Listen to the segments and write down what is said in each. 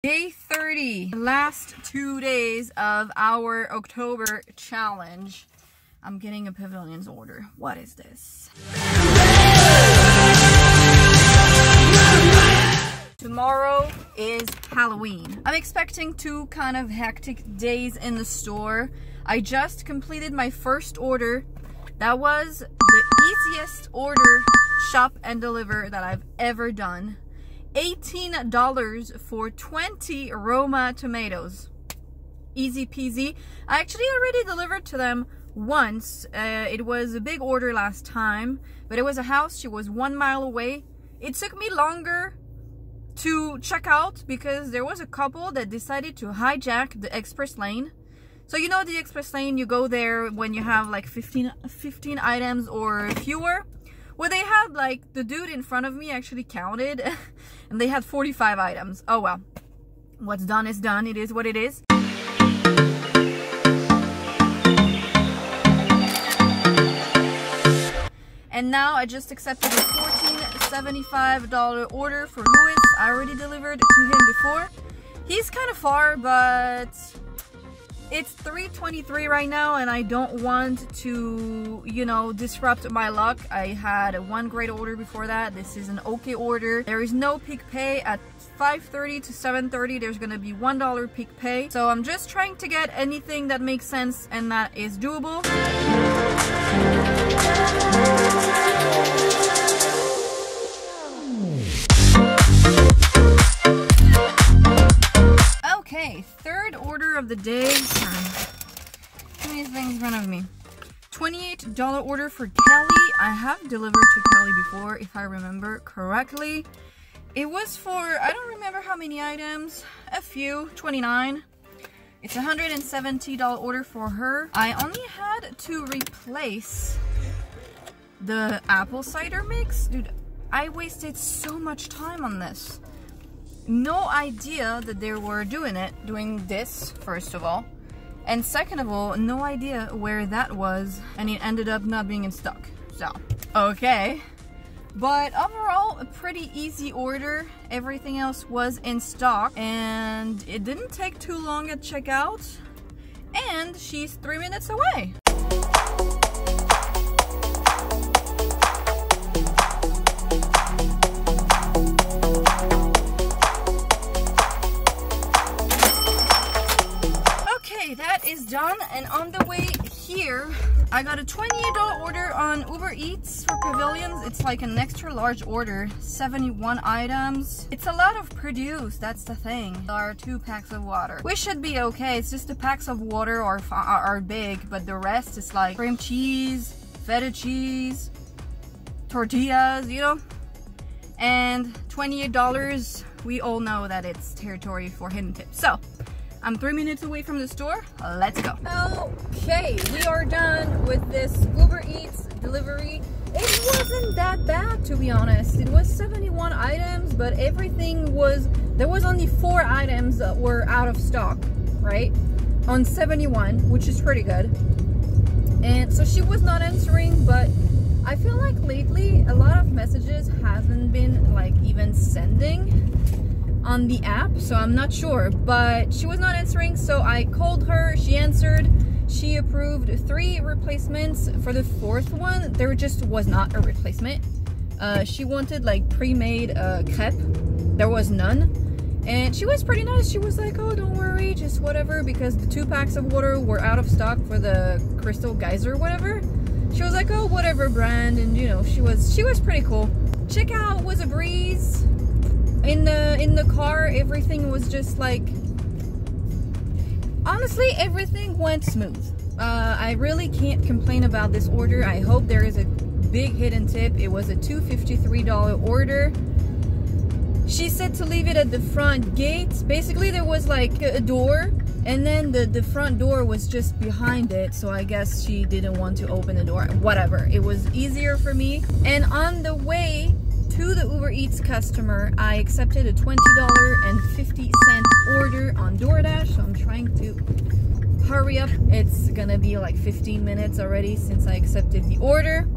Day 30, last 2 days of our October challenge. I'm getting a Pavilions order. What is this? Tomorrow is Halloween. I'm expecting 2 kind of hectic days in the store. I just completed my first order. That was the easiest order, shop and deliver, that I've ever done. $18 for 20 Roma tomatoes. Easy peasy. I actually already delivered to them once. It was a big order last time, but it was a house. She was 1 mile away. It took me longer to check out because there was a couple that decided to hijack the express lane. So you know the express lane, you go there when you have like 15 items or fewer. Well, they had like, the dude in front of me actually counted and they had 45 items. Oh well, what's done is done. It is what it is. And now I just accepted a $14.75 order for Louis. I already delivered to him before. He's kind of far, but it's 3:23 right now and I don't want to, you know, disrupt my luck. I had one great order before that. This is an okay order. There is no peak pay. At 5:30 to 7:30 there's gonna be $1 peak pay. So I'm just trying to get anything that makes sense and that is doable. Okay, third order of the day. Too many things in front of me. $28 order for Kelly. I have delivered to Kelly before, if I remember correctly. It was for, I don't remember how many items, a few, 29. It's a $170 order for her. I only had to replace the apple cider mix. Dude, I wasted so much time on this. No idea that they were doing this, first of all. And second of all, no idea where that was. And it ended up not being in stock. So, okay. But overall, a pretty easy order. Everything else was in stock. And it didn't take too long at checkout. And she's 3 minutes away. That is done, and on the way here I got a $28 order on UberEATS for Pavilions. It's like an extra large order, 71 items. It's a lot of produce, that's the thing. There are 2 packs of water. We should be okay. It's just the packs of water are big, but the rest is like cream cheese, feta cheese, tortillas, you know. And $28, we all know that it's territory for hidden tips. So I'm 3 minutes away from the store. Let's go. Okay, we are done with this UberEATS delivery. It wasn't that bad, to be honest. It was 71 items, but everything was, there was only 4 items that were out of stock, right? On 71, which is pretty good. And so she was not answering, but I feel like lately a lot of messages hasn't been like even sending on the app, so I'm not sure, but she was not answering, so I called her. She answered. She approved 3 replacements. For the 4th one, there just was not a replacement. She wanted like pre-made crepe. There was none, and she was pretty nice. She was like, oh, don't worry, just whatever, because the 2 packs of water were out of stock for the Crystal Geyser, whatever. She was like, oh, whatever brand, and you know, she was pretty cool. Checkout was a breeze. In the car, everything was just like, honestly, everything went smooth. I really can't complain about this order. I hope there is a big hidden tip. It was a $253 order. She said to leave it at the front gate. Basically, there was like a door, and then the front door was just behind it, so I guess she didn't want to open the door. Whatever, it was easier for me. And on the way to the UberEATS customer, I accepted a $20.50 order on Doordash, so I'm trying to hurry up. It's gonna be like 15 minutes already since I accepted the order.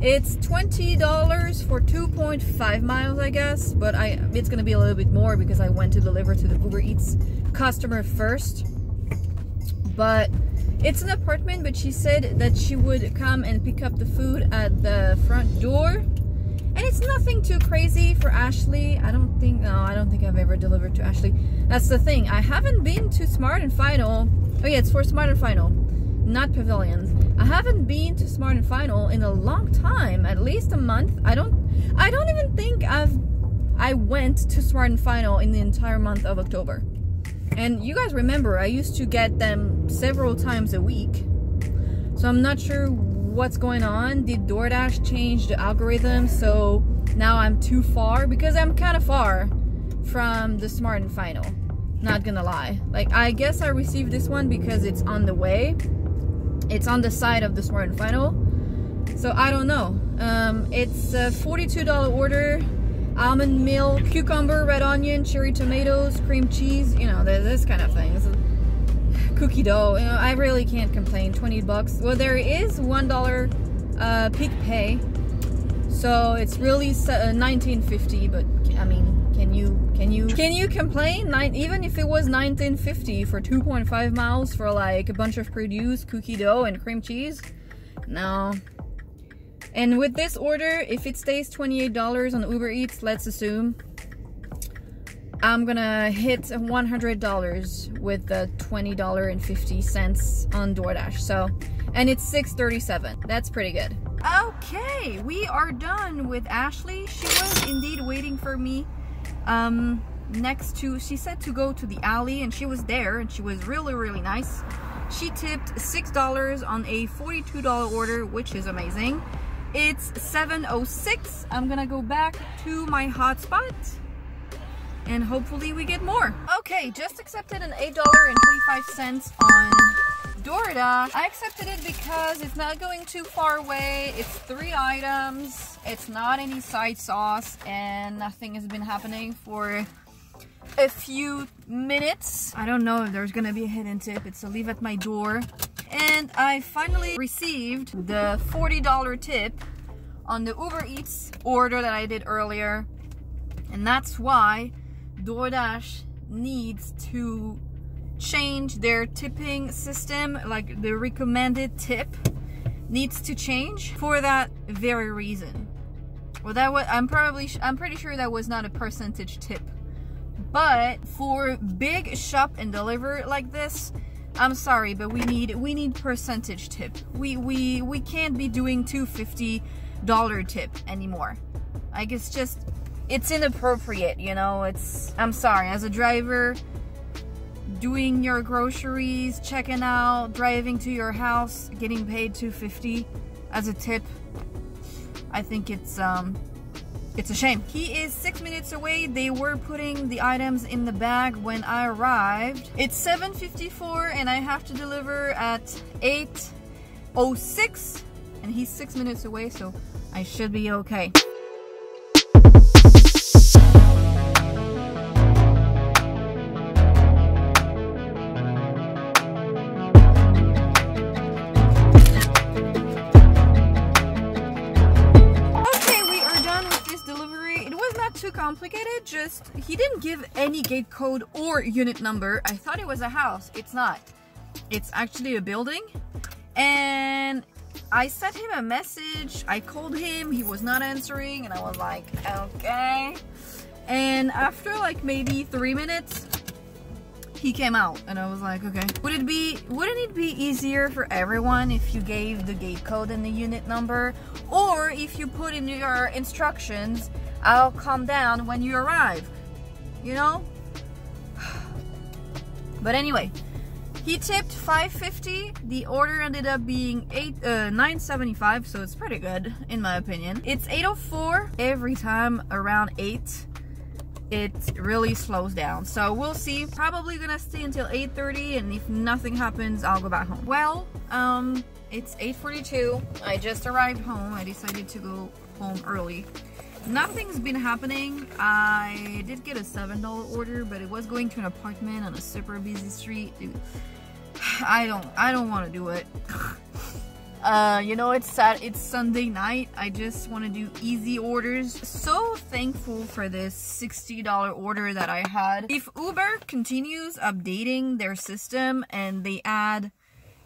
It's $20 for 2.5 miles, I guess, but it's gonna be a little bit more because I went to deliver to the Uber Eats customer first. But it's an apartment, but she said that she would come and pick up the food at the front door. And it's nothing too crazy for Ashley. I don't think I've ever delivered to Ashley. That's the thing. I haven't been to Smart and Final. Oh yeah, it's for Smart and Final, not Pavilions. I haven't been to Smart and Final in a long time, at least a month. I don't even think I went to Smart and Final in the entire month of October. And you guys remember, I used to get them several times a week. So I'm not sure what's going on. Did DoorDash change the algorithm so now I'm too far? Because I'm kind of far from the Smart and Final, not gonna lie. Like, I guess I received this one because it's on the way. It's on the side of the Smart and Final. So I don't know. It's a $42 order. Almond milk, cucumber, red onion, cherry tomatoes, cream cheese, you know, this kind of things. Cookie dough, you know, I really can't complain. 20 bucks. Well, there is $1 peak pay, so it's really $19.50. But I mean, can you complain? Even if it was $19.50 for 2.5 miles for like a bunch of produce, cookie dough, and cream cheese? No. And with this order, if it stays $28 on Uber Eats, let's assume, I'm gonna hit $100 with the $20.50 on DoorDash. So, and it's $6.37. That's pretty good. Okay, we are done with Ashley. She was indeed waiting for me next to, she said to go to the alley, and she was there, and she was really, really nice. She tipped $6 on a $42 order, which is amazing. It's 7:06. I'm gonna go back to my hotspot and hopefully we get more. Okay, just accepted an $8.25 on DoorDash. I accepted it because it's not going too far away. It's 3 items. It's not any side sauce, and nothing has been happening for a few minutes. I don't know if there's gonna be a hidden tip. It's a leave at my door. And I finally received the $40 tip on the Uber Eats order that I did earlier. And that's why DoorDash needs to change their tipping system. Like, the recommended tip needs to change for that very reason. Well, that was, I'm pretty sure that was not a percentage tip. But for big shop and deliver like this, I'm sorry, but we need percentage tip. We can't be doing $250 tip anymore. Like, it's inappropriate, you know. I'm sorry, as a driver, doing your groceries, checking out, driving to your house, getting paid $250 as a tip, I think it's a shame. He is 6 minutes away. They were putting the items in the bag when I arrived. It's 7:54 and I have to deliver at 8:06, and he's 6 minutes away, so I should be okay. Too complicated, just he didn't give any gate code or unit number. I thought it was a house. It's not. It's actually a building. And I sent him a message. I called him. He was not answering, and I was like, okay. And after like maybe 3 minutes, he came out, and I was like, okay. Wouldn't it be easier for everyone if you gave the gate code and the unit number, or if you put in your instructions, I'll come down when you arrive, you know? But anyway, he tipped $5.50. The order ended up being $9.75, so it's pretty good in my opinion. It's 8:04. Every time around 8, it really slows down. So we'll see. Probably gonna stay until 8:30, and if nothing happens, I'll go back home. Well, it's 8:42. I just arrived home. I decided to go home early. Nothing's been happening. I did get a $7 order, but it was going to an apartment on a super busy street. Dude, I don't want to do it. You know, it's Sunday night. I just want to do easy orders. So thankful for this $60 order that I had. If Uber continues updating their system and they add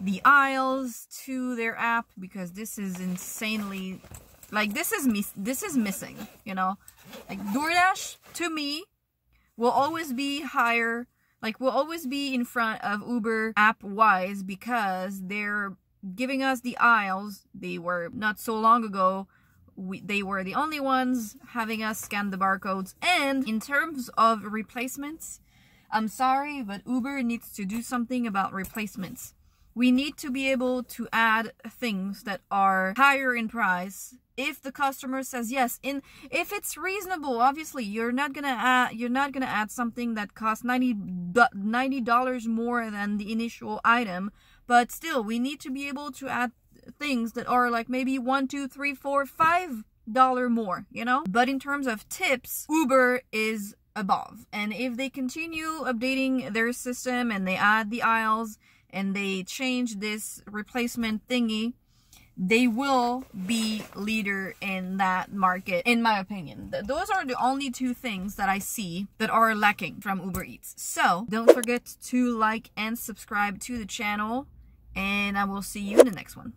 the aisles to their app, because this is insanely, like, this is missing, you know. Like, DoorDash to me will always be higher, like will always be in front of Uber app wise, because they're giving us the aisles. They were not so long ago, they were the only ones having us scan the barcodes. And in terms of replacements, I'm sorry, but Uber needs to do something about replacements. We need to be able to add things that are higher in price if the customer says yes. If it's reasonable, obviously you're not gonna add something that costs $90 more than the initial item. But still, we need to be able to add things that are like maybe $1, $2, $3, $4, $5 more, you know? But in terms of tips, Uber is above. And if they continue updating their system and they add the aisles and they change this replacement thingy, they will be leader in that market, in my opinion. Those are the only two things that I see that are lacking from Uber Eats. So don't forget to like and subscribe to the channel, and I will see you in the next one.